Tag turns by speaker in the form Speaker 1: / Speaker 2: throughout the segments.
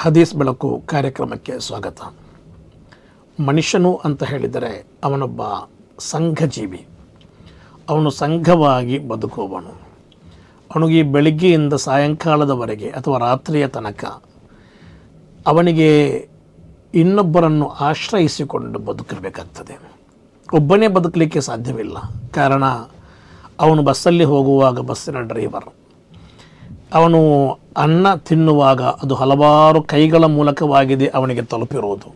Speaker 1: ಹದೀಸ್ ಬೆಳಕು ಕಾರ್ಯಕ್ರಮಕ್ಕೆ ಸ್ವಾಗತ. ಮನುಷ್ಯನು ಅಂತ ಹೇಳಿದರೆ ಅವನೊಬ್ಬ ಸಂಘಜೀವಿ. ಅವನು ಸಂಘವಾಗಿ ಬದುಕುವವನು. ಅವನಿಗೆ ಬೆಳಿಗ್ಗೆಯಿಂದ ಸಾಯಂಕಾಲದವರೆಗೆ ಅಥವಾ ರಾತ್ರಿಯ ತನಕ ಅವನಿಗೆ ಇನ್ನೊಬ್ಬರನ್ನು ಆಶ್ರಯಿಸಿಕೊಂಡು ಬದುಕಬೇಕಾಗ್ತದೆ. ಒಬ್ಬನೇ ಬದುಕಲಿಕ್ಕೆ ಸಾಧ್ಯವಿಲ್ಲ. ಕಾರಣ ಅವನು ಬಸ್ಸಲ್ಲಿ ಹೋಗುವಾಗ ಬಸ್ಸಿನ ಡ್ರೈವರ್, ಅವನು ಅನ್ನ ತಿನ್ನುವಾಗ ಅದು ಹಲವಾರು ಕೈಗಳ ಮೂಲಕವಾಗಿದೆ ಅವನಿಗೆ ತಲುಪಿರುವುದು.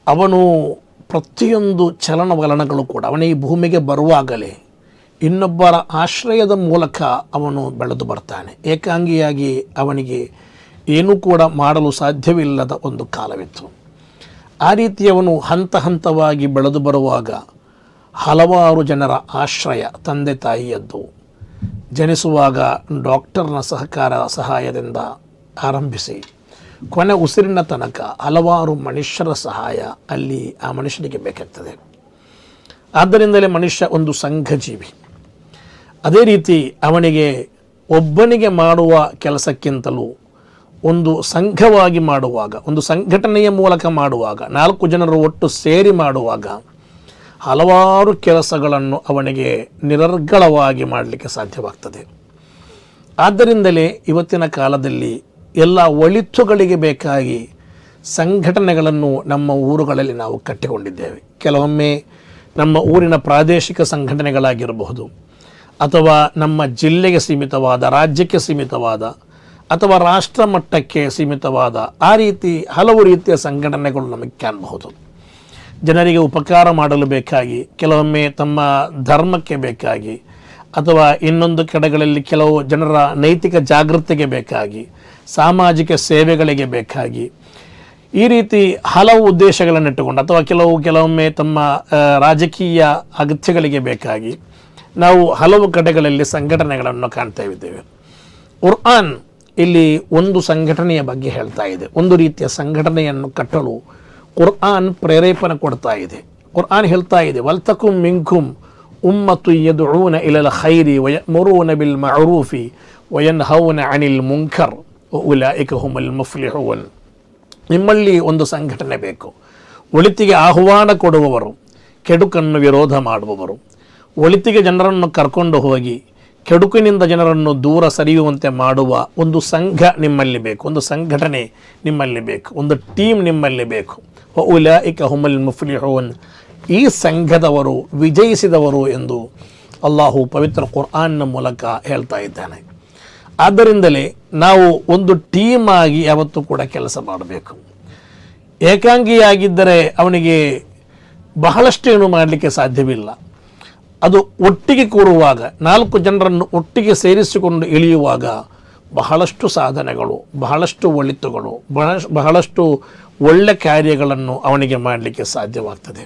Speaker 1: ಅವನು ಪ್ರತಿಯೊಂದು ಚಲನವಲನಗಳು ಕೂಡ ಅವನ ಈ ಭೂಮಿಗೆ ಬರುವಾಗಲೇ ಇನ್ನೊಬ್ಬರ ಆಶ್ರಯದ ಮೂಲಕ ಅವನು ಬೆಳೆದು ಬರ್ತಾನೆ. ಏಕಾಂಗಿಯಾಗಿ ಅವನಿಗೆ ಏನೂ ಕೂಡ ಮಾಡಲು ಸಾಧ್ಯವಿಲ್ಲದ ಒಂದು ಕಾಲವಿತ್ತು. ಆ ರೀತಿ ಅವನು ಹಂತ ಹಂತವಾಗಿ ಬೆಳೆದು ಬರುವಾಗ ಹಲವಾರು ಜನರ ಆಶ್ರಯ, ತಂದೆ ತಾಯಿಯದ್ದು, ಜನಿಸುವಾಗ ಡಾಕ್ಟರ್ನ ಸಹಾಯದಿಂದ ಆರಂಭಿಸಿ ಕೊನೆ ಉಸಿರಿನ ತನಕ ಹಲವಾರು ಮನುಷ್ಯರ ಸಹಾಯ ಅಲ್ಲಿ ಆ ಮನುಷ್ಯನಿಗೆ ಬೇಕಾಗ್ತದೆ. ಆದ್ದರಿಂದಲೇ ಮನುಷ್ಯ ಒಂದು ಸಂಘಜೀವಿ. ಅದೇ ರೀತಿ ಅವನಿಗೆ ಒಬ್ಬನಿಗೆ ಮಾಡುವ ಕೆಲಸಕ್ಕಿಂತಲೂ ಒಂದು ಸಂಘವಾಗಿ ಮಾಡುವಾಗ, ಒಂದು ಸಂಘಟನೆಯ ಮೂಲಕ ಮಾಡುವಾಗ, 4 ಜನರು ಒಟ್ಟು ಸೇರಿ ಮಾಡುವಾಗ ಹಲವಾರು ಕೆಲಸಗಳನ್ನು ಅವನಿಗೆ ನಿರರ್ಗಳವಾಗಿ ಮಾಡಲಿಕ್ಕೆ ಸಾಧ್ಯವಾಗ್ತದೆ. ಆದ್ದರಿಂದಲೇ ಇವತ್ತಿನ ಕಾಲದಲ್ಲಿ ಎಲ್ಲ ಒಳಿತುಗಳಿಗೆ ಬೇಕಾಗಿ ಸಂಘಟನೆಗಳನ್ನು ನಮ್ಮ ಊರುಗಳಲ್ಲಿ ನಾವು ಕಟ್ಟಿಕೊಂಡಿದ್ದೇವೆ. ಕೆಲವೊಮ್ಮೆ ನಮ್ಮ ಊರಿನ ಪ್ರಾದೇಶಿಕ ಸಂಘಟನೆಗಳಾಗಿರಬಹುದು, ಅಥವಾ ನಮ್ಮ ಜಿಲ್ಲೆಗೆ ಸೀಮಿತವಾದ, ರಾಜ್ಯಕ್ಕೆ ಸೀಮಿತವಾದ, ಅಥವಾ ರಾಷ್ಟ್ರ ಮಟ್ಟಕ್ಕೆ ಸೀಮಿತವಾದ ಆ ರೀತಿ ಹಲವು ರೀತಿಯ ಸಂಘಟನೆಗಳು ನಮಗೆ ಕಾಣಬಹುದು. ಜನರಿಗೆ ಉಪಕಾರ ಮಾಡಲು ಬೇಕಾಗಿ, ಕೆಲವೊಮ್ಮೆ ತಮ್ಮ ಧರ್ಮಕ್ಕೆ ಬೇಕಾಗಿ, ಅಥವಾ ಇನ್ನೊಂದು ಕಡೆಗಳಲ್ಲಿ ಕೆಲವು ಜನರ ನೈತಿಕ ಜಾಗೃತಿಗೆ ಬೇಕಾಗಿ, ಸಾಮಾಜಿಕ ಸೇವೆಗಳಿಗೆ ಬೇಕಾಗಿ, ಈ ರೀತಿ ಹಲವು ಉದ್ದೇಶಗಳನ್ನಿಟ್ಟುಕೊಂಡು, ಅಥವಾ ಕೆಲವೊಮ್ಮೆ ತಮ್ಮ ರಾಜಕೀಯ ಅಗತ್ಯಗಳಿಗೆ ಬೇಕಾಗಿ ನಾವು ಹಲವು ಕಡೆಗಳಲ್ಲಿ ಸಂಘಟನೆಗಳನ್ನು ಕಾಣ್ತಾ ಇದ್ದೇವೆ. ಕುರ್ಆನ್ ಇಲ್ಲಿ ಒಂದು ಸಂಘಟನೆಯ ಬಗ್ಗೆ ಹೇಳ್ತಾ ಇದೆ. ಒಂದು ರೀತಿಯ ಸಂಘಟನೆಯನ್ನು ಕಟ್ಟಲು ಕುರ್ಆನ್ ಪ್ರೇರೇಪಣೆ ಕೊಡ್ತಾ ಇದೆ. ಕುರ್ಆನ್ ಹೇಳ್ತಾ ಇದೆ, ವಲ್ತಕುಂ ಮಿಂಕುಂ ಉಮ್ಮತು ಯದುಊನ ಇಲಲ್ ಖೈರಿ ವಯಅಮುರೂನ ಬಿಲ್ ಮಅರೂಫಿ ವಯನ್ಹೌನ ಅನಿಲ್ ಮುನ್ಕರ್ ಉಲೈಕ ಹುಮುಲ್ ಮುಫ್ಲಿಹೂನ್. ನಿಮ್ಮಲ್ಲಿ ಒಂದು ಸಂಘಟನೆ ಬೇಕು. ಒಳಿತಿಗೆ ಆಹ್ವಾನ ಕೊಡುವವರು, ಕೆಡುಕನ್ನು ವಿರೋಧ ಮಾಡುವವರು, ಒಳಿತಿಗೆ ಜನರನ್ನು ಕರ್ಕೊಂಡು ಹೋಗಿ ಕೆಡುಕಿನಿಂದ ಜನರನ್ನು ದೂರ ಸರಿಯುವಂತೆ ಮಾಡುವ ಒಂದು ಸಂಘ ನಿಮ್ಮಲ್ಲಿ ಬೇಕು, ಒಂದು ಸಂಘಟನೆ ನಿಮ್ಮಲ್ಲಿ ಬೇಕು, ಒಂದು ಟೀಮ್ ನಿಮ್ಮಲ್ಲಿ ಬೇಕು. ಉಲೈಕ ಹುಮುಲ್ ಮುಫ್ಲಿಹೂನ್, ಈ ಸಂಘದವರು ವಿಜಯಿಸಿದವರು ಎಂದು ಅಲ್ಲಾಹು ಪವಿತ್ರ ಕುರ್ಆನ್ನ ಮೂಲಕ ಹೇಳ್ತಾ ಇದ್ದಾನೆ. ಆದ್ದರಿಂದಲೇ ನಾವು ಒಂದು ಟೀಮ್ ಆಗಿ ಯಾವತ್ತೂ ಕೂಡ ಕೆಲಸ ಮಾಡಬೇಕು. ಏಕಾಂಗಿಯಾಗಿದ್ದರೆ ಅವನಿಗೆ ಬಹಳಷ್ಟೇನು ಮಾಡಲಿಕ್ಕೆ ಸಾಧ್ಯವಿಲ್ಲ. ಅದು ಒಟ್ಟಿಗೆ ಕೂರುವಾಗ, 4 ಜನರನ್ನು ಒಟ್ಟಿಗೆ ಸೇರಿಸಿಕೊಂಡು ಇಳಿಯುವಾಗ ಬಹಳಷ್ಟು ಸಾಧನೆಗಳು, ಬಹಳಷ್ಟು ಒಳಿತುಗಳು, ಬಹಳಷ್ಟು ಒಳ್ಳೆ ಕಾರ್ಯಗಳನ್ನು ಅವನಿಗೆ ಮಾಡಲಿಕ್ಕೆ ಸಾಧ್ಯವಾಗ್ತದೆ.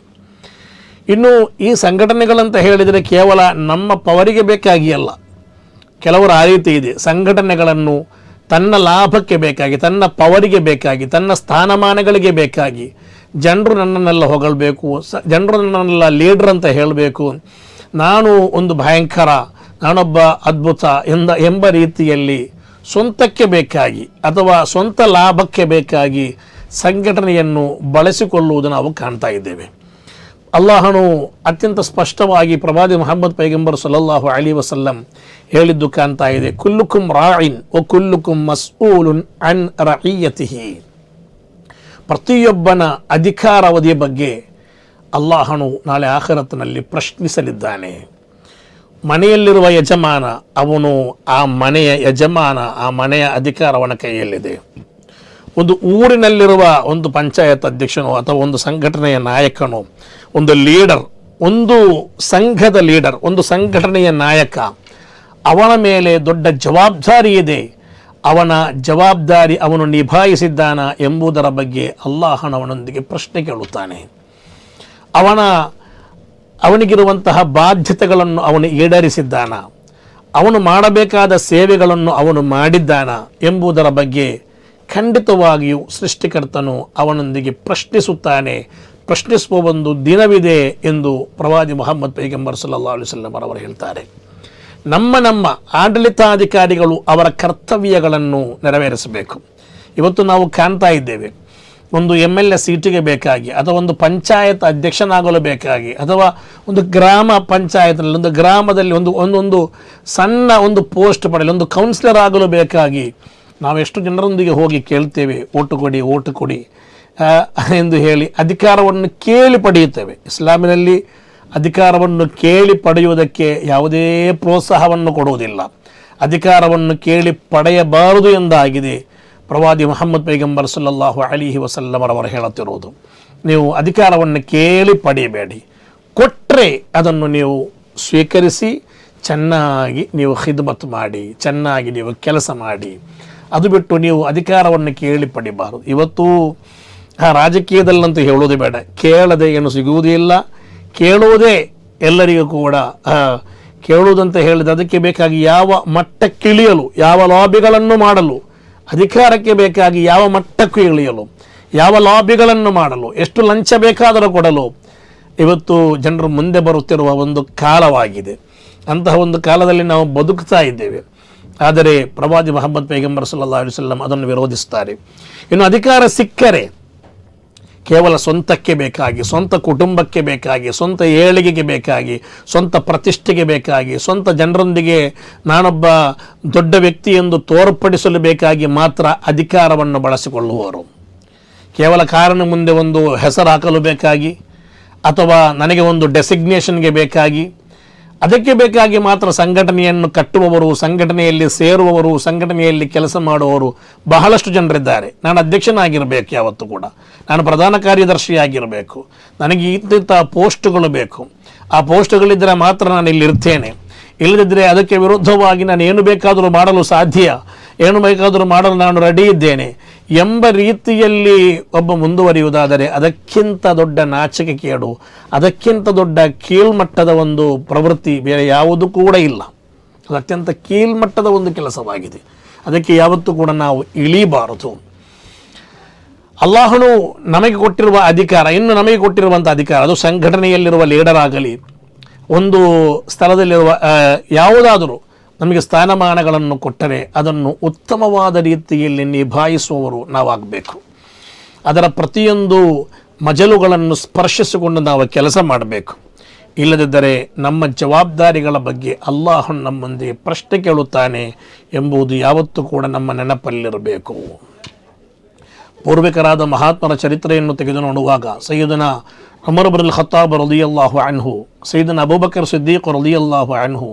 Speaker 1: ಇನ್ನು ಈ ಸಂಘಟನೆಗಳಂತ ಹೇಳಿದರೆ ಕೇವಲ ನಮ್ಮ ಪವರಿಗೆ ಬೇಕಾಗಿ ಅಲ್ಲ. ಕೆಲವರು ಆ ರೀತಿ ಇದೆ, ಸಂಘಟನೆಗಳನ್ನು ತನ್ನ ಲಾಭಕ್ಕೆ ಬೇಕಾಗಿ, ತನ್ನ ಪವರಿಗೆ ಬೇಕಾಗಿ, ತನ್ನ ಸ್ಥಾನಮಾನಗಳಿಗೆ ಬೇಕಾಗಿ, ಜನರು ನನ್ನನ್ನೆಲ್ಲ ಹೊಗಳಬೇಕು, ಜನರು ನನ್ನೆಲ್ಲ ಲೀಡರ್ ಅಂತ ಹೇಳಬೇಕು, ನಾನು ಒಂದು ಭಯಂಕರ, ನಾನೊಬ್ಬ ಅದ್ಭುತ ಎಂಬ ರೀತಿಯಲ್ಲಿ ಸ್ವಂತಕ್ಕೆ ಬೇಕಾಗಿ ಅಥವಾ ಸ್ವಂತ ಲಾಭಕ್ಕೆ ಬೇಕಾಗಿ ಸಂಘಟನೆಯನ್ನು ಬಳಸಿಕೊಳ್ಳುವುದನ್ನು ನಾವು ಕಾಣ್ತಾ ಇದ್ದೇವೆ. ಅಲ್ಲಾಹನು ಅತ್ಯಂತ ಸ್ಪಷ್ಟವಾಗಿ ಪ್ರವಾದಿ ಮುಹಮ್ಮದ್ ಪೈಗಂಬರ್ ಸಲ್ಲಲ್ಲಾಹು ಅಲೈಹಿ ವಸಲ್ಲಂ ಹೇಳಿದ್ದು ಕಾಣ್ತಾ ಇದೆ, ಕುಲ್ಲುಕುಂ ರಾಯಿನ್ ವ ಕುಲ್ಲುಕುಂ ಮಸ್ಊಲುನ್ ಅನ್ ರಇಯತಿಹಿ. ಪ್ರತಿಯೊಬ್ಬನ ಅಧಿಕಾರಾವಧಿಯ ಬಗ್ಗೆ ಅಲ್ಲಾಹನು ನಾಳೆ ಆಖಿರತಿನಲ್ಲಿ ಪ್ರಶ್ನಿಸಲಿದ್ದಾನೆ. ಮನೆಯಲ್ಲಿರುವ ಯಜಮಾನ, ಅವನು ಆ ಮನೆಯ ಯಜಮಾನ, ಆ ಮನೆಯ ಅಧಿಕಾರ ಅವನ ಕೈಯಲ್ಲಿದೆ. ಒಂದು ಊರಿನಲ್ಲಿರುವ ಒಂದು ಪಂಚಾಯತ್ ಅಧ್ಯಕ್ಷನೋ ಅಥವಾ ಒಂದು ಸಂಘಟನೆಯ ನಾಯಕನೋ, ಒಂದು ಲೀಡರ್, ಒಂದು ಸಂಘದ ಲೀಡರ್, ಒಂದು ಸಂಘಟನೆಯ ನಾಯಕ, ಅವನ ಮೇಲೆ ದೊಡ್ಡ ಜವಾಬ್ದಾರಿ ಇದೆ. ಅವನ ಜವಾಬ್ದಾರಿ ಅವನು ನಿಭಾಯಿಸಿದ್ದಾನ ಎಂಬುದರ ಬಗ್ಗೆ ಅಲ್ಲಾಹನವನೊಂದಿಗೆ ಪ್ರಶ್ನೆ ಕೇಳುತ್ತಾನೆ. ಅವನಿಗಿರುವಂತಹ ಬಾಧ್ಯತೆಗಳನ್ನು ಅವನು ಈಡೇರಿಸಿದ್ದಾನ, ಅವನು ಮಾಡಬೇಕಾದ ಸೇವೆಗಳನ್ನು ಅವನು ಮಾಡಿದ್ದಾನ ಎಂಬುದರ ಬಗ್ಗೆ ಖಂಡಿತವಾಗಿಯೂ ಸೃಷ್ಟಿಕರ್ತನು ಅವನೊಂದಿಗೆ ಪ್ರಶ್ನಿಸುತ್ತಾನೆ. ಪ್ರಶ್ನಿಸುವ ಒಂದು ದಿನವಿದೆ ಎಂದು ಪ್ರವಾದಿ ಮುಹಮ್ಮದ್ ಪೈಗಂಬರ್ ಸಲ್ಲಲ್ಲಾಹು ಅಲೈಹಿ ವಸಲ್ಲಂ ಅವರು ಹೇಳ್ತಾರೆ. ನಮ್ಮ ಆಡಳಿತಾಧಿಕಾರಿಗಳು ಅವರ ಕರ್ತವ್ಯಗಳನ್ನು ನೆರವೇರಿಸಬೇಕು. ಇವತ್ತು ನಾವು ಕಾಣ್ತಾ ಇದ್ದೇವೆ, ಒಂದು MLA ಸೀಟಿಗೆ ಬೇಕಾಗಿ ಅಥವಾ ಒಂದು ಪಂಚಾಯತ್ ಅಧ್ಯಕ್ಷನಾಗಲು ಬೇಕಾಗಿ ಅಥವಾ ಒಂದು ಗ್ರಾಮ ಪಂಚಾಯತ್ನಲ್ಲಿ ಒಂದು ಗ್ರಾಮದಲ್ಲಿ ಒಂದು ಸಣ್ಣ ಒಂದು ಪೋಸ್ಟ್ ಪಡೆಯಲು ಒಂದು ಕೌನ್ಸಿಲರ್ ಆಗಲು ಬೇಕಾಗಿ ನಾವು ಎಷ್ಟು ಜನರೊಂದಿಗೆ ಹೋಗಿ ಕೇಳ್ತೇವೆ, ಓಟು ಕೊಡಿ ಎಂದು ಹೇಳಿ ಅಧಿಕಾರವನ್ನು ಕೇಳಿ ಪಡೆಯುತ್ತೇವೆ. ಇಸ್ಲಾಮಿನಲ್ಲಿ ಅಧಿಕಾರವನ್ನು ಕೇಳಿ ಪಡೆಯುವುದಕ್ಕೆ ಯಾವುದೇ ಪ್ರೋತ್ಸಾಹವನ್ನು ಕೊಡುವುದಿಲ್ಲ. ಅಧಿಕಾರವನ್ನು ಕೇಳಿ ಪಡೆಯಬಾರದು ಎಂದಾಗಿದೆ ಪ್ರವಾದಿ ಮುಹಮ್ಮದ್ ಪೈಗಂಬರ್ ಸಲ್ಲಲ್ಲಾಹು ಅಲೈಹಿ ವಸಲ್ಲಮರವರು ಹೇಳುತ್ತಿರುವುದು. ನೀವು ಅಧಿಕಾರವನ್ನು ಕೇಳಿ ಪಡೆಯಬೇಡಿ, ಕೊಟ್ಟರೆ ಅದನ್ನು ನೀವು ಸ್ವೀಕರಿಸಿ ಚೆನ್ನಾಗಿ ನೀವು ಖಿದ್ಮತ್ ಮಾಡಿ, ಚೆನ್ನಾಗಿ ನೀವು ಕೆಲಸ ಮಾಡಿ. ಅದು ಬಿಟ್ಟು ನೀವು ಅಧಿಕಾರವನ್ನು ಕೇಳಿ ಪಡಿಬಾರದು. ಇವತ್ತು ರಾಜಕೀಯದಲ್ಲಂತೂ ಹೇಳುವುದೇ ಬೇಡ, ಕೇಳದೆ ಏನು ಸಿಗುವುದೇ ಇಲ್ಲ, ಕೇಳುವುದೇ ಎಲ್ಲರಿಗೂ ಕೂಡ ಕೇಳುವುದಂತ ಹೇಳಿದರೆ ಅದಕ್ಕೆ ಬೇಕಾಗಿ ಯಾವ ಮಟ್ಟಕ್ಕಿಳಿಯಲು, ಯಾವ ಲಾಬಿಗಳನ್ನು ಮಾಡಲು, ಅಧಿಕಾರಕ್ಕೆ ಬೇಕಾಗಿ ಯಾವ ಮಟ್ಟಕ್ಕೂ ಇಳಿಯಲು, ಯಾವ ಲಾಬಿಗಳನ್ನು ಮಾಡಲು, ಎಷ್ಟು ಲಂಚ ಬೇಕಾದರೂ ಕೊಡಲು ಇವತ್ತು ಜನರು ಮುಂದೆ ಬರುತ್ತಿರುವ ಒಂದು ಕಾಲವಾಗಿದೆ. ಅಂತಹ ಒಂದು ಕಾಲದಲ್ಲಿ ನಾವು ಬದುಕ್ತಾ ಇದ್ದೇವೆ. ಆದರೆ ಪ್ರವಾದಿ ಮುಹಮ್ಮದ್ ಪೈಗಂಬರ್ ಸಲ್ಲಲ್ಲಾಹು ಅಲೈಹಿ ವಸಲ್ಲಂ ಅದನ್ನು ವಿರೋಧಿಸುತ್ತಾರೆ. ಇನ್ನು ಅಧಿಕಾರ ಸಿಕ್ಕರೆ ಕೇವಲ ಸ್ವಂತಕ್ಕೆ ಬೇಕಾಗಿ, ಸ್ವಂತ ಕುಟುಂಬಕ್ಕೆ ಬೇಕಾಗಿ, ಸ್ವಂತ ಏಳಿಗೆಗೆ ಬೇಕಾಗಿ, ಸ್ವಂತ ಪ್ರತಿಷ್ಠೆಗೆ ಬೇಕಾಗಿ, ಸ್ವಂತ ಜನರೊಂದಿಗೆ ನಾನೊಬ್ಬ ದೊಡ್ಡ ವ್ಯಕ್ತಿ ಎಂದು ತೋರ್ಪಡಿಸಲು ಬೇಕಾಗಿ ಮಾತ್ರ ಅಧಿಕಾರವನ್ನು ಬಳಸಿಕೊಳ್ಳುವವರು. ಕೇವಲ ಕಾರಣ ಮುಂದೆ ಒಂದು ಹೆಸರು ಹಾಕಲು ಬೇಕಾಗಿ ಅಥವಾ ನನಗೆ ಒಂದು ಡೆಸಿಗ್ನೇಷನ್ಗೆ ಬೇಕಾಗಿ, ಅದಕ್ಕೆ ಬೇಕಾಗಿ ಮಾತ್ರ ಸಂಘಟನೆಯನ್ನು ಕಟ್ಟುವವರು, ಸಂಘಟನೆಯಲ್ಲಿ ಸೇರುವವರು, ಸಂಘಟನೆಯಲ್ಲಿ ಕೆಲಸ ಮಾಡುವವರು ಬಹಳಷ್ಟು ಜನರಿದ್ದಾರೆ. ನಾನು ಅಧ್ಯಕ್ಷನಾಗಿರಬೇಕು, ಯಾವತ್ತೂ ಕೂಡ ನಾನು ಪ್ರಧಾನ ಕಾರ್ಯದರ್ಶಿಯಾಗಿರಬೇಕು, ನನಗೆ ಇಂಥ ಪೋಸ್ಟ್ಗಳು ಬೇಕು, ಆ ಪೋಸ್ಟ್ಗಳಿದ್ದರೆ ಮಾತ್ರ ನಾನು ಇಲ್ಲಿರ್ತೇನೆ, ಇಲ್ಲದಿದ್ದರೆ ಅದಕ್ಕೆ ವಿರುದ್ಧವಾಗಿ ನಾನು ಏನು ಬೇಕಾದರೂ ಮಾಡಲು ಸಾಧ್ಯ, ಏನು ಬೇಕಾದರೂ ಮಾಡಲು ನಾನು ರೆಡಿ ಇದ್ದೇನೆ ಎಂಬ ರೀತಿಯಲ್ಲಿ ಒಬ್ಬ ಮುಂದುವರಿಯುವುದಾದರೆ ಅದಕ್ಕಿಂತ ದೊಡ್ಡ ನಾಚಿಕೆ ಕೇಡು, ಅದಕ್ಕಿಂತ ದೊಡ್ಡ ಕೀಳ್ಮಟ್ಟದ ಒಂದು ಪ್ರವೃತ್ತಿ ಬೇರೆ ಯಾವುದೂ ಕೂಡ ಇಲ್ಲ. ಅದು ಅತ್ಯಂತ ಕೀಳ್ಮಟ್ಟದ ಒಂದು ಕೆಲಸವಾಗಿದೆ. ಅದಕ್ಕೆ ಯಾವತ್ತೂ ಕೂಡ ನಾವು ಇಳಿಬಾರದು. ಅಲ್ಲಾಹನು ನಮಗೆ ಕೊಟ್ಟಿರುವ ಅಧಿಕಾರ, ಇನ್ನು ನಮಗೆ ಕೊಟ್ಟಿರುವಂಥ ಅಧಿಕಾರ, ಅದು ಸಂಘಟನೆಯಲ್ಲಿರುವ ಲೀಡರ್ ಆಗಲಿ, ಒಂದು ಸ್ಥಳದಲ್ಲಿರುವ ಯಾವುದಾದರೂ ನಮಗೆ ಸ್ಥಾನಮಾನಗಳನ್ನು ಕೊಟ್ಟರೆ ಅದನ್ನು ಉತ್ತಮವಾದ ರೀತಿಯಲ್ಲಿ ನಿಭಾಯಿಸುವವರು ನಾವಾಗಬೇಕು. ಅದರ ಪ್ರತಿಯೊಂದು ಮಜಲುಗಳನ್ನು ಸ್ಪರ್ಶಿಸಿಕೊಂಡು ನಾವು ಕೆಲಸ ಮಾಡಬೇಕು. ಇಲ್ಲದಿದ್ದರೆ ನಮ್ಮ ಜವಾಬ್ದಾರಿಗಳ ಬಗ್ಗೆ ಅಲ್ಲಾಹನು ನಮ್ಮ ಮುಂದೆ ಪ್ರಶ್ನೆ ಕೇಳುತ್ತಾನೆ ಎಂಬುದು ಯಾವತ್ತೂ ಕೂಡ ನಮ್ಮ ನೆನಪಲ್ಲಿರಬೇಕು. ಪೂರ್ವಿಕರಾದ ಮಹಾತ್ಮರ ಚರಿತ್ರೆಯನ್ನು ತೆಗೆದು ನೋಡುವಾಗ ಸಯ್ಯದನಾ ಉಮರ್ ಇಬ್ನುಲ್ ಖತ್ತಾಬ್ ರಲಿಯಲ್ಲಾಹು ಅನ್ಹು, ಸಯ್ಯದನಾ ಅಬೂಬಕರ್ ಸಿದ್ದೀಕ್ ರಲಿಯಲ್ಲಾಹು ಅನ್ಹು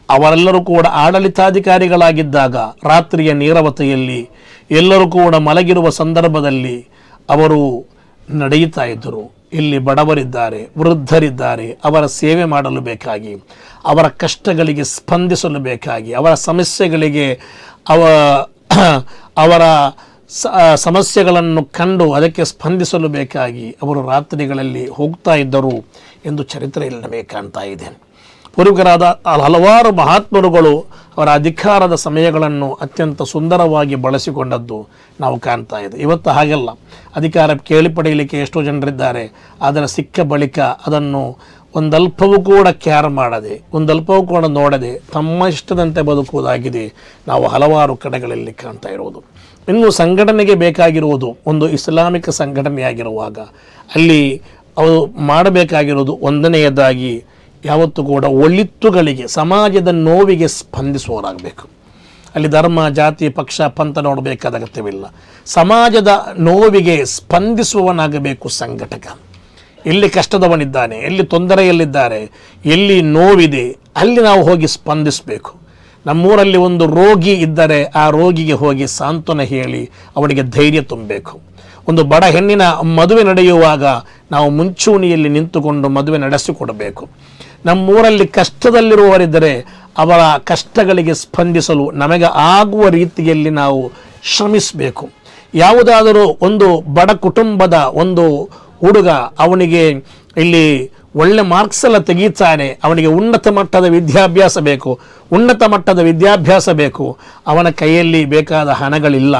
Speaker 1: ಅವರೆಲ್ಲರೂ ಕೂಡ ಆಡಳಿತಾಧಿಕಾರಿಗಳಾಗಿದ್ದಾಗ ರಾತ್ರಿಯ ನೀರವತೆಯಲ್ಲಿ ಎಲ್ಲರೂ ಕೂಡ ಮಲಗಿರುವ ಸಂದರ್ಭದಲ್ಲಿ ಅವರು ನಡೆಯುತ್ತಾ ಇದ್ದರು. ಇಲ್ಲಿ ಬಡವರಿದ್ದಾರೆ, ವೃದ್ಧರಿದ್ದಾರೆ, ಅವರ ಸೇವೆ ಮಾಡಲು ಬೇಕಾಗಿ, ಅವರ ಕಷ್ಟಗಳಿಗೆ ಸ್ಪಂದಿಸಲು ಬೇಕಾಗಿ, ಅವರ ಸಮಸ್ಯೆಗಳಿಗೆ ಅವರ ಸಮಸ್ಯೆಗಳನ್ನು ಕಂಡು ಅದಕ್ಕೆ ಸ್ಪಂದಿಸಲು ಬೇಕಾಗಿ ಅವರು ರಾತ್ರಿಗಳಲ್ಲಿ ಹೋಗ್ತಾ ಇದ್ದರು ಎಂದು ಚರಿತ್ರೆಯಲ್ಲಿ ನಮಗೆ ಕಾಣ್ತಾ ಇದೆ. ಪೂರ್ವಿಕರಾದ ಹಲವಾರು ಮಹಾತ್ಮರುಗಳು ಅವರ ಅಧಿಕಾರದ ಸಮಯಗಳನ್ನು ಅತ್ಯಂತ ಸುಂದರವಾಗಿ ಬಳಸಿಕೊಂಡದ್ದು ನಾವು ಕಾಣ್ತಾ ಇದೆ. ಇವತ್ತು ಹಾಗೆಲ್ಲ ಅಧಿಕಾರ ಕೇಳಿ ಪಡೆಯಲಿಕ್ಕೆ ಎಷ್ಟೋ ಜನರಿದ್ದಾರೆ, ಆದರೆ ಸಿಕ್ಕ ಬಳಿಕ ಅದನ್ನು ಒಂದಲ್ಪವೂ ಕೂಡ ಕ್ಯಾರ್ ಮಾಡದೆ, ಒಂದಲ್ಪವೂ ಕೂಡ ನೋಡದೆ ತಮ್ಮ ಇಷ್ಟದಂತೆ ಬದುಕುವುದಾಗಿದೆ ನಾವು ಹಲವಾರು ಕಡೆಗಳಲ್ಲಿ ಕಾಣ್ತಾ ಇರುವುದು. ಇನ್ನು ಸಂಘಟನೆಗೆ ಬೇಕಾಗಿರುವುದು ಒಂದು ಇಸ್ಲಾಮಿಕ ಸಂಘಟನೆಯಾಗಿರುವಾಗ ಅಲ್ಲಿ ಅವು ಮಾಡಬೇಕಾಗಿರುವುದು ಒಂದನೆಯದಾಗಿ ಯಾವತ್ತೂ ಕೂಡ ಒಳಿತುಗಳಿಗೆ, ಸಮಾಜದ ನೋವಿಗೆ ಸ್ಪಂದಿಸುವವರಾಗಬೇಕು. ಅಲ್ಲಿ ಧರ್ಮ, ಜಾತಿ, ಪಕ್ಷ, ಪಂಥ ನೋಡಬೇಕಾದ ಅಗತ್ಯವಿಲ್ಲ. ಸಮಾಜದ ನೋವಿಗೆ ಸ್ಪಂದಿಸುವವನಾಗಬೇಕು ಸಂಘಟಕ. ಎಲ್ಲಿ ಕಷ್ಟದವನಿದ್ದಾನೆ, ಎಲ್ಲಿ ತೊಂದರೆಯಲ್ಲಿದ್ದಾರೆ, ಎಲ್ಲಿ ನೋವಿದೆ ಅಲ್ಲಿ ನಾವು ಹೋಗಿ ಸ್ಪಂದಿಸಬೇಕು. ನಮ್ಮೂರಲ್ಲಿ ಒಂದು ರೋಗಿ ಇದ್ದರೆ ಆ ರೋಗಿಗೆ ಹೋಗಿ ಸಾಂತ್ವನ ಹೇಳಿ ಅವನಿಗೆ ಧೈರ್ಯ ತುಂಬಬೇಕು. ಒಂದು ಬಡ ಹೆಣ್ಣಿನ ಮದುವೆ ನಡೆಯುವಾಗ ನಾವು ಮುಂಚೂಣಿಯಲ್ಲಿ ನಿಂತುಕೊಂಡು ಮದುವೆ ನಡೆಸಿಕೊಡಬೇಕು. ನಮ್ಮೂರಲ್ಲಿ ಕಷ್ಟದಲ್ಲಿರುವವರಿದ್ದರೆ ಅವರ ಕಷ್ಟಗಳಿಗೆ ಸ್ಪಂದಿಸಲು ನಮಗೆ ಆಗುವ ರೀತಿಯಲ್ಲಿ ನಾವು ಶ್ರಮಿಸಬೇಕು. ಯಾವುದಾದರೂ ಒಂದು ಬಡ ಕುಟುಂಬದ ಒಂದು ಹುಡುಗ ಅವನಿಗೆ ಇಲ್ಲಿ ಒಳ್ಳೆ ಮಾರ್ಕ್ಸ್ ಎಲ್ಲ ತೆಗೀತಾನೆ, ಅವನಿಗೆ ಉನ್ನತ ಮಟ್ಟದ ವಿದ್ಯಾಭ್ಯಾಸ ಬೇಕು, ಅವನ ಕೈಯಲ್ಲಿ ಬೇಕಾದ ಹಣಗಳಿಲ್ಲ,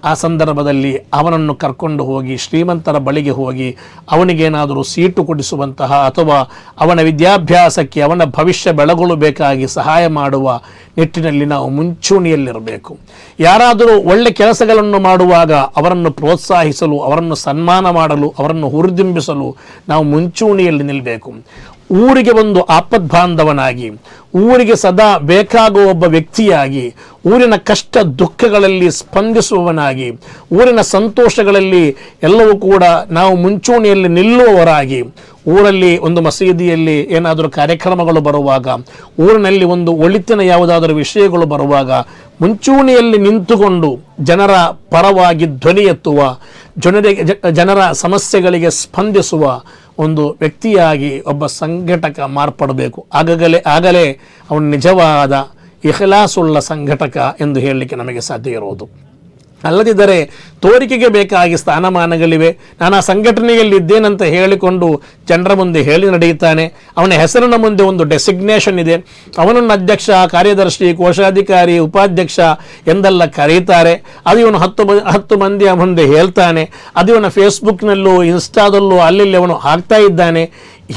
Speaker 1: ಆ ಸಂದರ್ಭದಲ್ಲಿ ಅವನನ್ನು ಕರ್ಕೊಂಡು ಹೋಗಿ ಶ್ರೀಮಂತರ ಬಳಿಗೆ ಹೋಗಿ ಅವನಿಗೇನಾದರೂ ಸೀಟು ಕೊಡಿಸುವಂತಹ ಅಥವಾ ಅವನ ವಿದ್ಯಾಭ್ಯಾಸಕ್ಕೆ ಅವನ ಭವಿಷ್ಯ ಬೆಳಗೊಳ್ಳಬೇಕಾಗಿ ಸಹಾಯ ಮಾಡುವ ನಿಟ್ಟಿನಲ್ಲಿ ನಾವು ಮುಂಚೂಣಿಯಲ್ಲಿರಬೇಕು. ಯಾರಾದರೂ ಒಳ್ಳೆ ಕೆಲಸಗಳನ್ನು ಮಾಡುವಾಗ ಅವರನ್ನು ಪ್ರೋತ್ಸಾಹಿಸಲು, ಅವರನ್ನು ಸನ್ಮಾನ ಮಾಡಲು, ಅವರನ್ನು ಹುರಿದುಂಬಿಸಲು ನಾವು ಮುಂಚೂಣಿಯಲ್ಲಿ ನಿಲ್ಲಬೇಕು. ಊರಿಗೆ ಒಂದು ಆಪದ್ಬಾಂಧವನಾಗಿ, ಊರಿಗೆ ಸದಾ ಬೇಕಾಗುವ ಒಬ್ಬ ವ್ಯಕ್ತಿಯಾಗಿ, ಊರಿನ ಕಷ್ಟ ದುಃಖಗಳಲ್ಲಿ ಸ್ಪಂದಿಸುವವನಾಗಿ, ಊರಿನ ಸಂತೋಷಗಳಲ್ಲಿ ಎಲ್ಲವೂ ಕೂಡ ನಾವು ಮುಂಚೂಣಿಯಲ್ಲಿ ನಿಲ್ಲುವವರಾಗಿ, ಊರಲ್ಲಿ ಒಂದು ಮಸೀದಿಯಲ್ಲಿ ಏನಾದರೂ ಕಾರ್ಯಕ್ರಮಗಳು ಬರುವಾಗ, ಊರಿನಲ್ಲಿ ಒಂದು ಒಳಿತಿನ ಯಾವುದಾದರೂ ವಿಷಯಗಳು ಬರುವಾಗ ಮುಂಚೂಣಿಯಲ್ಲಿ ನಿಂತುಕೊಂಡು ಜನರ ಪರವಾಗಿ ಧ್ವನಿ ಎತ್ತುವ, ಜನರ ಸಮಸ್ಯೆಗಳಿಗೆ ಸ್ಪಂದಿಸುವ ಒಂದು ವ್ಯಕ್ತಿಯಾಗಿ ಒಬ್ಬ ಸಂಘಟಕ ಮಾರ್ಪಡಬೇಕು. ಆಗಲೇ ಅವನು ನಿಜವಾದ ಇಖ್ಲಾಸುಳ್ಳ ಸಂಘಟಕ ಎಂದು ಹೇಳಲಿಕ್ಕೆ ನಮಗೆ ಸಾಧ್ಯ ಇರುವುದು. ಅಲ್ಲದಿದ್ದರೆ ತೋರಿಕೆಗೆ ಬೇಕಾಗಿ ಸ್ಥಾನಮಾನಗಳಿವೆ, ನಾನು ಆ ಸಂಘಟನೆಯಲ್ಲಿ ಇದ್ದೇನಂತ ಹೇಳಿಕೊಂಡು ಜನರ ಮುಂದೆ ಹೇಳಿ ನಡೆಯುತ್ತಾನೆ. ಅವನ ಹೆಸರಿನ ಮುಂದೆ ಒಂದು ಡೆಸಿಗ್ನೇಷನ್ ಇದೆ, ಅವನನ್ನು ಅಧ್ಯಕ್ಷ, ಕಾರ್ಯದರ್ಶಿ, ಕೋಶಾಧಿಕಾರಿ, ಉಪಾಧ್ಯಕ್ಷ ಎಂದೆಲ್ಲ ಕರೀತಾರೆ. ಅದು ಇವನು 10 ಮಂದಿಯ ಮುಂದೆ ಹೇಳ್ತಾನೆ, ಅದು ಇವನ ಫೇಸ್ಬುಕ್ನಲ್ಲೂ ಇನ್ಸ್ಟಾದಲ್ಲೂ ಅಲ್ಲಿ ಅವನು ಹಾಕ್ತಾ ಇದ್ದಾನೆ.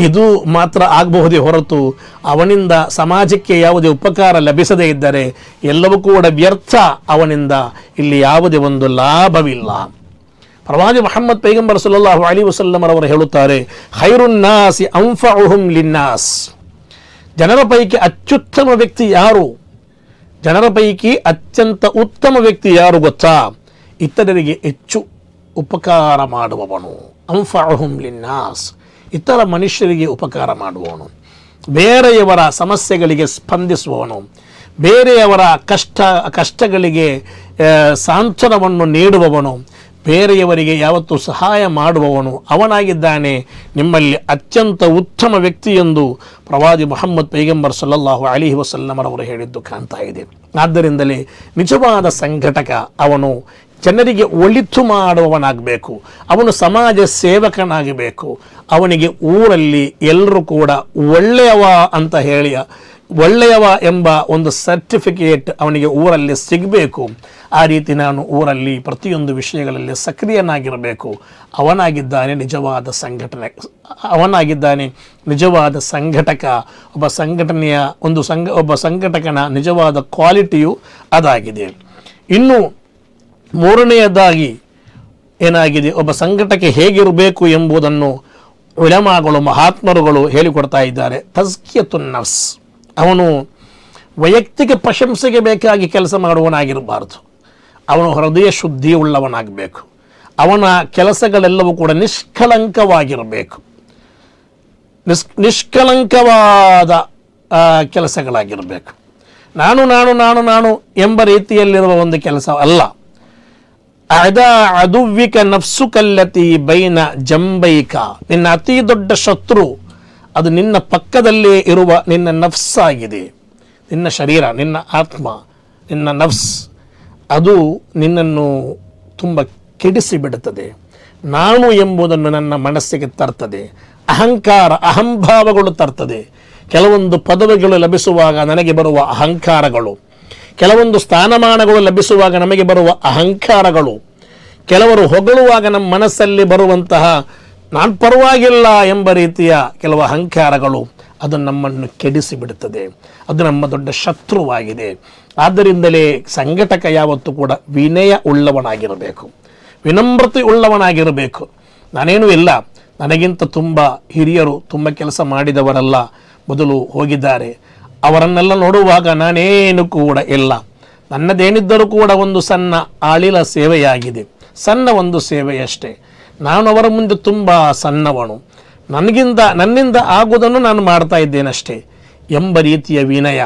Speaker 1: ಇದು ಮಾತ್ರ ಆಗಬಹುದೇ ಹೊರತು ಅವನಿಂದ ಸಮಾಜಕ್ಕೆ ಯಾವುದೇ ಉಪಕಾರ ಲಭಿಸದೇ ಇದ್ದರೆ ಎಲ್ಲವೂ ಕೂಡ ವ್ಯರ್ಥ. ಅವನಿಂದ ಇಲ್ಲಿ ಯಾವುದೇ ಒಂದು ಲಾಭವಿಲ್ಲ. ಪ್ರವಾದಿ ಮುಹಮ್ಮದ್ ಪೈಗಂಬರ್ ಸಲ್ಲಲ್ಲಾಹು ಅಲೈಹಿ ವಸಲ್ಲಂ ಅವರು ಹೇಳುತ್ತಾರೆ, ಖೈರುನ್ ನಾಸಿ ಅನ್ಫಉಹುಂ ಲಿನ್ನಾಸ್. ಜನರ ಪೈಕಿ ಅತ್ಯುತ್ತಮ ವ್ಯಕ್ತಿ ಯಾರು? ಜನರ ಪೈಕಿ ಅತ್ಯಂತ ಉತ್ತಮ ವ್ಯಕ್ತಿ ಯಾರು ಗೊತ್ತಾ? ಇತರರಿಗೆ ಹೆಚ್ಚು ಉಪಕಾರ ಮಾಡುವವನು. ಅನ್ಫಉಹುಂ ಲಿನ್ನಾಸ್, ಇತರ ಮನುಷ್ಯರಿಗೆ ಉಪಕಾರ ಮಾಡುವವನು, ಬೇರೆಯವರ ಸಮಸ್ಯೆಗಳಿಗೆ ಸ್ಪಂದಿಸುವವನು, ಬೇರೆಯವರ ಕಷ್ಟಗಳಿಗೆ ಸಾಂತ್ವನವನ್ನು ನೀಡುವವನು, ಬೇರೆಯವರಿಗೆ ಯಾವತ್ತೂ ಸಹಾಯ ಮಾಡುವವನು ಅವನಾಗಿದ್ದಾನೆ ನಿಮ್ಮಲ್ಲಿ ಅತ್ಯಂತ ಉತ್ತಮ ವ್ಯಕ್ತಿ ಎಂದು ಪ್ರವಾದಿ ಮುಹಮ್ಮದ್ ಪೈಗಂಬರ್ ಸಲ್ಲಲ್ಲಾಹು ಅಲೈಹಿ ವಸಲ್ಲಂ ಅವರು ಹೇಳಿದ್ದು ಕಾಣ್ತಾ ಇದೆ. ಆದ್ದರಿಂದಲೇ ನಿಜವಾದ ಸಂಘಟಕ ಅವನು ಜನರಿಗೆ ಒಳಿತು ಮಾಡುವವನಾಗಬೇಕು, ಅವನು ಸಮಾಜ ಸೇವಕನಾಗಬೇಕು. ಅವನಿಗೆ ಊರಲ್ಲಿ ಎಲ್ಲರೂ ಕೂಡ ಒಳ್ಳೆಯವ ಅಂತ ಹೇಳಿ, ಒಳ್ಳೆಯವ ಎಂಬ ಒಂದು ಸರ್ಟಿಫಿಕೇಟ್ ಅವನಿಗೆ ಊರಲ್ಲಿ ಸಿಗಬೇಕು. ಆ ರೀತಿ ನಾನು ಊರಲ್ಲಿ ಪ್ರತಿಯೊಂದು ವಿಷಯಗಳಲ್ಲಿ ಸಕ್ರಿಯನಾಗಿರಬೇಕು. ಅವನಾಗಿದ್ದಾನೆ ನಿಜವಾದ ಸಂಘಟಕ. ಒಬ್ಬ ಸಂಘಟಕನ ನಿಜವಾದ ಕ್ವಾಲಿಟಿಯು ಅದಾಗಿದೆ. ಇನ್ನು ಮೂರನೆಯದಾಗಿ ಏನಾಗಿದೆ, ಒಬ್ಬ ಸಂಘಟಕ ಹೇಗಿರಬೇಕು ಎಂಬುದನ್ನು ಉಲಮಾಗಳು, ಮಹಾತ್ಮರುಗಳು ಹೇಳಿಕೊಡ್ತಾ ಇದ್ದಾರೆ. ತಜ್ಕಿಯತುನ್ ನಫ್ಸ್, ಅವನು ವೈಯಕ್ತಿಕ ಪ್ರಶಂಸೆಗೆ ಬೇಕಾಗಿ ಕೆಲಸ ಮಾಡುವವನಾಗಿರಬಾರದು. ಅವನು ಹೃದಯ ಶುದ್ಧಿ ಉಳ್ಳವನಾಗಬೇಕು. ಅವನ ಕೆಲಸಗಳೆಲ್ಲವೂ ಕೂಡ ನಿಷ್ಕಳಂಕವಾಗಿರಬೇಕು. ನಿಷ್ಕಳಂಕವಾದ ಕೆಲಸಗಳಾಗಿರಬೇಕು. ನಾನು ನಾನು ನಾನು ನಾನು ಎಂಬ ರೀತಿಯಲ್ಲಿರುವ ಒಂದು ಕೆಲಸ ಅಲ್ಲ. ಅದುವ್ವಿಕ ನಫ್ಸುಕಲ್ಲತಿ ಬೈನ ಜಂಬೈಕ, ನಿನ್ನ ಅತಿ ದೊಡ್ಡ ಶತ್ರು ಅದು ನಿನ್ನ ಪಕ್ಕದಲ್ಲೇ ಇರುವ ನಿನ್ನ ನಫ್ಸಾಗಿದೆ. ನಿನ್ನ ಶರೀರ, ನಿನ್ನ ಆತ್ಮ, ನಿನ್ನ ನಫ್ಸ್, ಅದು ನಿನ್ನನ್ನು ತುಂಬ ಕೆಡಿಸಿ ಬಿಡುತ್ತದೆ. ನಾನು ಎಂಬುದನ್ನು ನನ್ನ ಮನಸ್ಸಿಗೆ ತರ್ತದೆ. ಅಹಂಕಾರ, ಅಹಂಭಾವಗಳು ತರ್ತದೆ. ಕೆಲವೊಂದು ಪದವಿಗಳು ಲಭಿಸುವಾಗ ನನಗೆ ಬರುವ ಅಹಂಕಾರಗಳು, ಕೆಲವೊಂದು ಸ್ಥಾನಮಾನಗಳು ಲಭಿಸುವಾಗ ನಮಗೆ ಬರುವ ಅಹಂಕಾರಗಳು, ಕೆಲವರು ಹೊಗಳುವಾಗ ನಮ್ಮ ಮನಸ್ಸಲ್ಲಿ ಬರುವಂತಹ ನಾನು ಪರವಾಗಿಲ್ಲ ಎಂಬ ರೀತಿಯ ಕೆಲವು ಅಹಂಕಾರಗಳು, ಅದು ನಮ್ಮನ್ನು ಕೆಡಿಸಿ ಬಿಡುತ್ತದೆ. ಅದು ನಮ್ಮ ದೊಡ್ಡ ಶತ್ರುವಾಗಿದೆ. ಆದ್ದರಿಂದಲೇ ಸಂಘಟಕ ಯಾವತ್ತೂ ಕೂಡ ವಿನಯ ಉಳ್ಳವನಾಗಿರಬೇಕು, ವಿನಮ್ರತೆ ಉಳ್ಳವನಾಗಿರಬೇಕು. ನಾನೇನೂ ಇಲ್ಲ, ನನಗಿಂತ ತುಂಬ ಹಿರಿಯರು, ತುಂಬ ಕೆಲಸ ಮಾಡಿದವರೆಲ್ಲ ಮೊದಲು ಹೋಗಿದ್ದಾರೆ, ಅವರನ್ನೆಲ್ಲ ನೋಡುವಾಗ ನಾನೇನು ಕೂಡ ಇಲ್ಲ. ನನ್ನದೇನಿದ್ದರೂ ಕೂಡ ಒಂದು ಸಣ್ಣ ಆಳಿಲ ಸೇವೆಯಾಗಿದೆ, ಸಣ್ಣ ಒಂದು ಸೇವೆಯಷ್ಟೇ. ನಾನು ಅವರ ಮುಂದೆ ತುಂಬ ಸಣ್ಣವನು, ನನ್ನಿಂದ ಆಗುವುದನ್ನು ನಾನು ಮಾಡ್ತಾ ಇದ್ದೇನಷ್ಟೇ ಎಂಬ ರೀತಿಯ ವಿನಯ,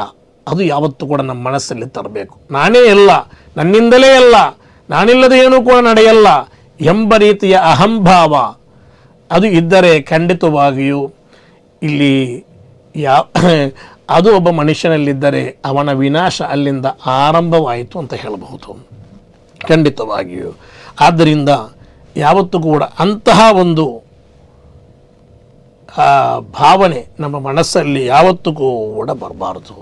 Speaker 1: ಅದು ಯಾವತ್ತೂ ಕೂಡ ನಮ್ಮ ಮನಸ್ಸಲ್ಲಿ ತರಬೇಕು. ನಾನೇ ಎಲ್ಲ, ನನ್ನಿಂದಲೇ ಎಲ್ಲ, ನಾನಿಲ್ಲದೆ ಏನೂ ಕೂಡ ನಡೆಯಲ್ಲ ಎಂಬ ರೀತಿಯ ಅಹಂಭಾವ ಅದು ಇದ್ದರೆ ಖಂಡಿತವಾಗಿಯೂ ಇಲ್ಲಿ ಅದು ಒಬ್ಬ ಮನುಷ್ಯನಲ್ಲಿದ್ದರೆ ಅವನ ವಿನಾಶ ಅಲ್ಲಿಂದ ಆರಂಭವಾಯಿತು ಅಂತ ಹೇಳಬಹುದು ಖಂಡಿತವಾಗಿಯೂ. ಆದ್ದರಿಂದ ಯಾವತ್ತೂ ಕೂಡ ಅಂತಹ ಒಂದು ಭಾವನೆ ನಮ್ಮ ಮನಸ್ಸಲ್ಲಿ ಯಾವತ್ತೂ ಕೂಡ ಬರಬಾರದು.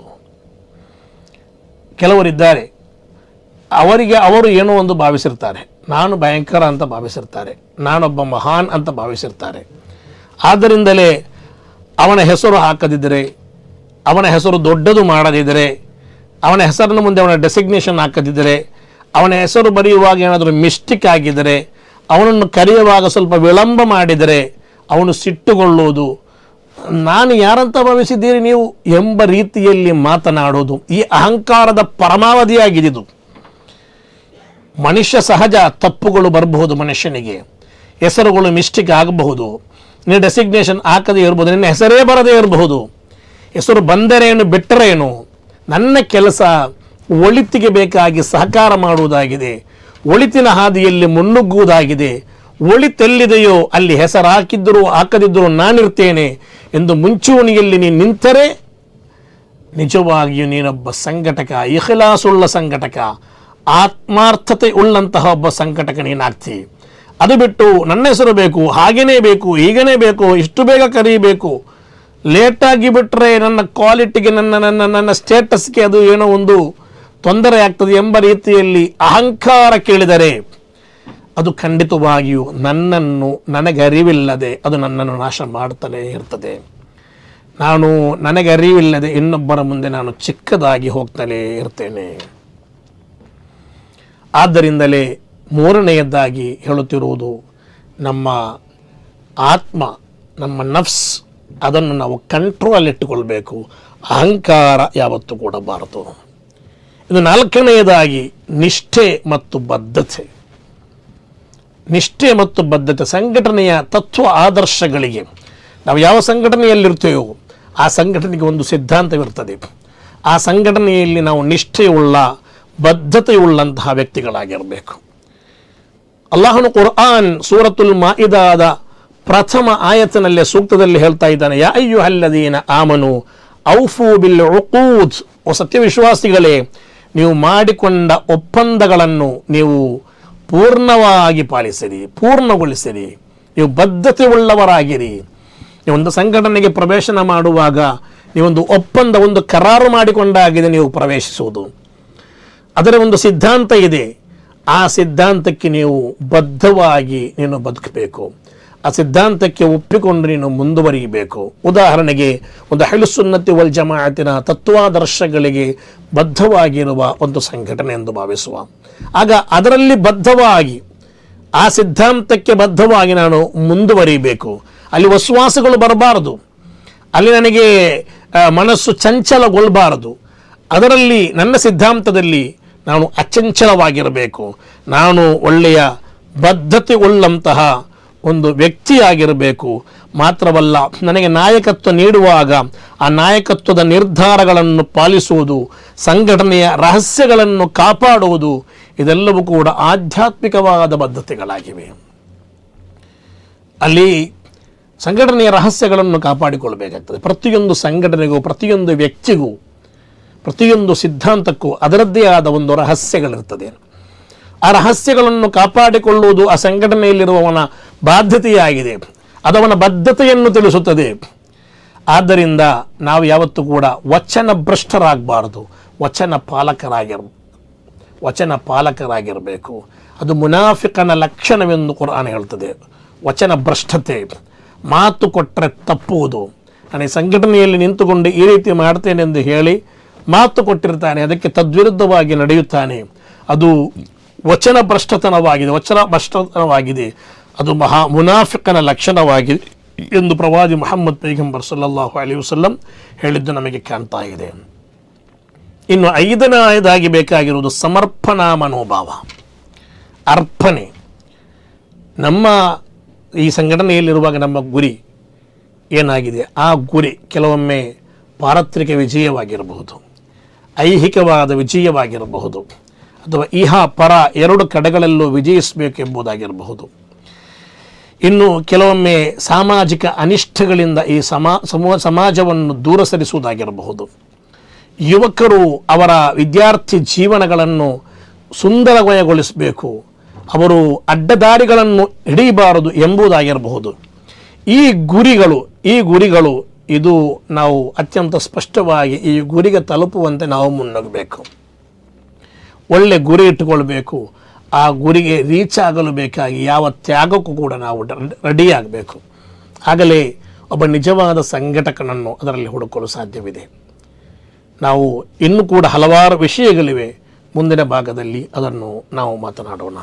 Speaker 1: ಕೆಲವರಿದ್ದಾರೆ ಅವರಿಗೆ ಅವರು ಏನೋ ಒಂದು ಭಾವಿಸಿರ್ತಾರೆ, ನಾನು ಭಯಂಕರ ಅಂತ ಭಾವಿಸಿರ್ತಾರೆ, ನಾನೊಬ್ಬ ಮಹಾನ್ ಅಂತ ಭಾವಿಸಿರ್ತಾರೆ. ಆದ್ದರಿಂದಲೇ ಅವನ ಹೆಸರು ಹಾಕದಿದ್ದರೆ, ಅವನ ಹೆಸರು ದೊಡ್ಡದು ಮಾಡದಿದ್ದರೆ, ಅವನ ಹೆಸರಿನ ಮುಂದೆ ಅವನ ಡೆಸಿಗ್ನೇಷನ್ ಹಾಕದಿದ್ದರೆ, ಅವನ ಹೆಸರು ಬರೆಯುವಾಗ ಏನಾದರೂ ಮಿಸ್ಟೇಕ್ ಆಗಿದ್ದರೆ, ಅವನನ್ನು ಕರೆಯುವಾಗ ಸ್ವಲ್ಪ ವಿಳಂಬ ಮಾಡಿದರೆ ಅವನು ಸಿಟ್ಟುಗೊಳ್ಳುವುದು, ನಾನು ಯಾರಂತ ಭಾವಿಸಿದ್ದೀರಿ ನೀವು ಎಂಬ ರೀತಿಯಲ್ಲಿ ಮಾತನಾಡೋದು ಈ ಅಹಂಕಾರದ ಪರಮಾವಧಿಯಾಗಿದ್ದು. ಮನುಷ್ಯ ಸಹಜ, ತಪ್ಪುಗಳು ಬರಬಹುದು, ಮನುಷ್ಯನಿಗೆ ಹೆಸರುಗಳು ಮಿಸ್ಟೇಕ್ ಆಗಬಹುದು, ನಿನ್ನ ಡೆಸಿಗ್ನೇಷನ್ ಹಾಕದೇ ಇರಬಹುದು, ನಿನ್ನ ಹೆಸರೇ ಬರದೇ ಇರಬಹುದು. ಹೆಸರು ಬಂದರೇನು ಬಿಟ್ಟರೇನು, ನನ್ನ ಕೆಲಸ ಒಳಿತಿಗೆ ಬೇಕಾಗಿ ಸಹಕಾರ ಮಾಡುವುದಾಗಿದೆ, ಒಳಿತಿನ ಹಾದಿಯಲ್ಲಿ ಮುನ್ನುಗ್ಗುವುದಾಗಿದೆ. ಒಳಿತೆಲ್ಲಿದೆಯೋ ಅಲ್ಲಿ ಹೆಸರು ಹಾಕಿದ್ದರೂ ಹಾಕದಿದ್ದರೂ ನಾನಿರ್ತೇನೆ ಎಂದು ಮುಂಚೂಣಿಯಲ್ಲಿ ನೀನು ನಿಂತರೆ ನಿಜವಾಗಿಯೂ ನೀನೊಬ್ಬ ಸಂಘಟಕ, ಇಖ್ಲಾಸುಳ್ಳ ಸಂಘಟಕ, ಆತ್ಮಾರ್ಥತೆ ಉಳ್ಳಂತಹ ಒಬ್ಬ ಸಂಘಟಕ ನೀನಾಗ್ತಿ. ಅದು ಬಿಟ್ಟು ನನ್ನ ಹೆಸರು ಬೇಕು, ಹಾಗೇನೇ ಬೇಕು, ಹೀಗನೇ ಬೇಕು, ಇಷ್ಟು ಬೇಗ ಕರೀಬೇಕು, ಲೇಟಾಗಿ ಬಿಟ್ಟರೆ ನನ್ನ ಕ್ವಾಲಿಟಿಗೆ, ನನ್ನ ನನ್ನ ನನ್ನ ಸ್ಟೇಟಸ್ಗೆ ಅದು ಏನೋ ಒಂದು ತೊಂದರೆ ಆಗ್ತದೆ ಎಂಬ ರೀತಿಯಲ್ಲಿ ಅಹಂಕಾರ ಕೇಳಿದರೆ ಅದು ಖಂಡಿತವಾಗಿಯೂ ನನ್ನನ್ನು, ನನಗೆ ಅರಿವಿಲ್ಲದೆ ಅದು ನನ್ನನ್ನು ನಾಶ ಮಾಡ್ತಾನೇ ಇರ್ತದೆ. ನಾನು ನನಗೆ ಅರಿವಿಲ್ಲದೆ ಇನ್ನೊಬ್ಬರ ಮುಂದೆ ನಾನು ಚಿಕ್ಕದಾಗಿ ಹೋಗ್ತಾನೇ ಇರ್ತೇನೆ. ಆದ್ದರಿಂದಲೇ ಮೂರನೆಯದಾಗಿ ಹೇಳುತ್ತಿರುವುದು, ನಮ್ಮ ಆತ್ಮ, ನಮ್ಮ ನಫ್ಸ್, ಅದನ್ನು ನಾವು ಕಂಟ್ರೋಲ್ ಇಟ್ಟುಕೊಳ್ಬೇಕು. ಅಹಂಕಾರ ಯಾವತ್ತೂ ಕೂಡಬಾರದು. ಇದು ನಾಲ್ಕನೆಯದಾಗಿ ನಿಷ್ಠೆ ಮತ್ತು ಬದ್ಧತೆ. ನಿಷ್ಠೆ ಮತ್ತು ಬದ್ಧತೆ ಸಂಘಟನೆಯ ತತ್ವ ಆದರ್ಶಗಳಿಗೆ, ನಾವು ಯಾವ ಸಂಘಟನೆಯಲ್ಲಿರ್ತೇವೋ ಆ ಸಂಘಟನೆಗೆ ಒಂದು ಸಿದ್ಧಾಂತವಿರ್ತದೆ. ಆ ಸಂಘಟನೆಯಲ್ಲಿ ನಾವು ನಿಷ್ಠೆಯುಳ್ಳ, ಬದ್ಧತೆಯುಳ್ಳಂತಹ ವ್ಯಕ್ತಿಗಳಾಗಿರಬೇಕು. ಅಲ್ಲಾಹನು ಕುರ್ಆನ್ ಸೂರತುಲ್ ಮಾಯಿದಾದ ಪ್ರಥಮ ಆಯತಿನಲ್ಲಿ ಸೂಕ್ತದಲ್ಲಿ ಹೇಳ್ತಾ ಇದ್ದಾನೆ, ಯಾ ಅಯ್ಯುಹಲ್ಲದೀನ ಆಮನು ಔಫು ಬಿಲ್ ಉಕೂದ್, ಓ ಸತ್ಯವಿಶ್ವಾಸಿಗಳೇ, ನೀವು ಮಾಡಿಕೊಂಡ ಒಪ್ಪಂದಗಳನ್ನು ನೀವು ಪೂರ್ಣವಾಗಿ ಪಾಲಿಸಿರಿ, ಪೂರ್ಣಗೊಳಿಸಿರಿ, ನೀವು ಬದ್ಧತೆ ಉಳ್ಳವರಾಗಿರಿ. ನೀವೊಂದು ಸಂಘಟನೆಗೆ ಪ್ರವೇಶನ ಮಾಡುವಾಗ ನೀವೊಂದು ಒಪ್ಪಂದ, ಒಂದು ಕರಾರು ಮಾಡಿಕೊಂಡಾಗಿದೆ ನೀವು ಪ್ರವೇಶಿಸುವುದು. ಅದರ ಒಂದು ಸಿದ್ಧಾಂತ ಇದೆ. ಆ ಸಿದ್ಧಾಂತಕ್ಕೆ ನೀವು ಬದ್ಧವಾಗಿ ನೀನು ಬದುಕಬೇಕು. ಆ ಸಿದ್ಧಾಂತಕ್ಕೆ ಒಪ್ಪಿಕೊಂಡು ನೀನು ಮುಂದುವರಿಯಬೇಕು. ಉದಾಹರಣೆಗೆ ಒಂದು ಅಹ್ಲು ಸುನ್ನತಿ ವಲ್ ಜಮಾಅತಿನ ತತ್ವಾದರ್ಶಗಳಿಗೆ ಬದ್ಧವಾಗಿರುವ ಒಂದು ಸಂಘಟನೆ ಎಂದು ಭಾವಿಸುವ. ಆಗ ಅದರಲ್ಲಿ ಬದ್ಧವಾಗಿ, ಆ ಸಿದ್ಧಾಂತಕ್ಕೆ ಬದ್ಧವಾಗಿ ನಾನು ಮುಂದುವರಿಯಬೇಕು. ಅಲ್ಲಿ ವಸ್ವಾಸಗಳು ಬರಬಾರದು, ಅಲ್ಲಿ ನನಗೆ ಮನಸ್ಸು ಚಂಚಲಗೊಳ್ಳಬಾರದು. ಅದರಲ್ಲಿ, ನನ್ನ ಸಿದ್ಧಾಂತದಲ್ಲಿ ನಾನು ಅಚಂಚಲವಾಗಿರಬೇಕು. ನಾನು ಒಳ್ಳೆಯ ಬದ್ಧತೆ ಉಳ್ಳಂತಹ ಒಂದು ವ್ಯಕ್ತಿಯಾಗಿರಬೇಕು. ಮಾತ್ರವಲ್ಲ, ನನಗೆ ನಾಯಕತ್ವ ನೀಡುವಾಗ ಆ ನಾಯಕತ್ವದ ನಿರ್ಧಾರಗಳನ್ನು ಪಾಲಿಸುವುದು, ಸಂಘಟನೆಯ ರಹಸ್ಯಗಳನ್ನು ಕಾಪಾಡುವುದು, ಇದೆಲ್ಲವೂ ಕೂಡ ಆಧ್ಯಾತ್ಮಿಕವಾದ ಬದ್ಧತೆಗಳಾಗಿವೆ. ಅಲ್ಲಿ ಸಂಘಟನೆಯ ರಹಸ್ಯಗಳನ್ನು ಕಾಪಾಡಿಕೊಳ್ಳಬೇಕಾಗ್ತದೆ. ಪ್ರತಿಯೊಂದು ಸಂಘಟನೆಗೂ, ಪ್ರತಿಯೊಂದು ವ್ಯಕ್ತಿಗೂ, ಪ್ರತಿಯೊಂದು ಸಿದ್ಧಾಂತಕ್ಕೂ ಅದರದ್ದೇ ಆದ ಒಂದು ರಹಸ್ಯಗಳಿರ್ತದೆ. ಆ ರಹಸ್ಯಗಳನ್ನು ಕಾಪಾಡಿಕೊಳ್ಳುವುದು ಆ ಸಂಘಟನೆಯಲ್ಲಿರುವವನ ಬಾಧ್ಯತೆಯಾಗಿದೆ. ಅದವನ ಬದ್ಧತೆಯನ್ನು ತಿಳಿಸುತ್ತದೆ. ಆದ್ದರಿಂದ ನಾವು ಯಾವತ್ತೂ ಕೂಡ ವಚನ ಭ್ರಷ್ಟರಾಗಬಾರದು, ವಚನ ಪಾಲಕರಾಗಿರಬೇಕು. ಅದು ಮುನಾಫಿಕನ ಲಕ್ಷಣವೆಂದು ಕುರ್ಆನ್ ಹೇಳ್ತದೆ. ವಚನ ಭ್ರಷ್ಟತೆ, ಮಾತು ಕೊಟ್ಟರೆ ತಪ್ಪುವುದು. ನಾನು ಈ ಸಂಘಟನೆಯಲ್ಲಿ ನಿಂತುಕೊಂಡು ಈ ರೀತಿ ಮಾಡ್ತೇನೆ ಎಂದು ಹೇಳಿ ಮಾತು ಕೊಟ್ಟಿರ್ತಾನೆ, ಅದಕ್ಕೆ ತದ್ವಿರುದ್ಧವಾಗಿ ನಡೆಯುತ್ತಾನೆ. ಅದು ವಚನ ಭ್ರಷ್ಟತನವಾಗಿದೆ. ಅದು ಮುನಾಫಿಕನ ಲಕ್ಷಣವಾಗಿದೆ ಎಂದು ಪ್ರವಾದಿ ಮುಹಮ್ಮದ್ ಪೈಗಂಬರ್ ಸಲ್ಲಲ್ಲಾಹು ಅಲೈಹಿ ವಸಲ್ಲಂ ಹೇಳಿದ್ದು ನಮಗೆ ಕಾಣ್ತಾ ಇದೆ. ಇನ್ನು ಐದನೇದಾಗಿ ಬೇಕಾಗಿರುವುದು ಸಮರ್ಪಣಾ ಮನೋಭಾವ, ಅರ್ಪಣೆ. ನಮ್ಮ ಈ ಸಂಘಟನೆಯಲ್ಲಿರುವಾಗ ನಮ್ಮ ಗುರಿ ಏನಾಗಿದೆ, ಆ ಗುರಿ ಕೆಲವೊಮ್ಮೆ ಪಾರತ್ರಿಕ ವಿಜಯವಾಗಿರಬಹುದು, ಐಹಿಕವಾದ ವಿಜಯವಾಗಿರಬಹುದು, ಅಥವಾ ಇಹ ಪರ ಎರಡು ಕಡೆಗಳಲ್ಲೂ ವಿಜಯಿಸಬೇಕೆಂಬುದಾಗಿರಬಹುದು. ಇನ್ನು ಕೆಲವೊಮ್ಮೆ ಸಾಮಾಜಿಕ ಅನಿಷ್ಟಗಳಿಂದ ಈ ಸಮಾಜವನ್ನು ದೂರ ಸರಿಸುವುದಾಗಿರಬಹುದು. ಯುವಕರು ಅವರ ವಿದ್ಯಾರ್ಥಿ ಜೀವನಗಳನ್ನು ಸುಂದರಮಯಗೊಳಿಸಬೇಕು, ಅವರು ಅಡ್ಡದಾರಿಗಳನ್ನು ಹಿಡಿಯಬಾರದು ಎಂಬುದಾಗಿರಬಹುದು. ಈ ಗುರಿಗಳು ಇದು ನಾವು ಅತ್ಯಂತ ಸ್ಪಷ್ಟವಾಗಿ ಈ ಗುರಿಗೆ ತಲುಪುವಂತೆ ನಾವು ಮುನ್ನೋಗಬೇಕು. ಒಳ್ಳೆ ಗುರಿ ಇಟ್ಟುಕೊಳ್ಬೇಕು. ಆ ಗುರಿಗೆ ರೀಚ್ ಆಗಲು ಬೇಕಾಗಿ ಯಾವ ತ್ಯಾಗಕ್ಕೂ ಕೂಡ ನಾವು ರೆಡಿಯಾಗಬೇಕು. ಆಗಲೇ ಒಬ್ಬ ನಿಜವಾದ ಸಂಘಟಕನನ್ನು ಅದರಲ್ಲಿ ಹುಡುಕಲು ಸಾಧ್ಯವಿದೆ. ನಾವು ಇನ್ನೂ ಕೂಡ ಹಲವಾರು ವಿಷಯಗಳಿವೆ, ಮುಂದಿನ ಭಾಗದಲ್ಲಿ ಅದನ್ನು ನಾವು ಮಾತನಾಡೋಣ.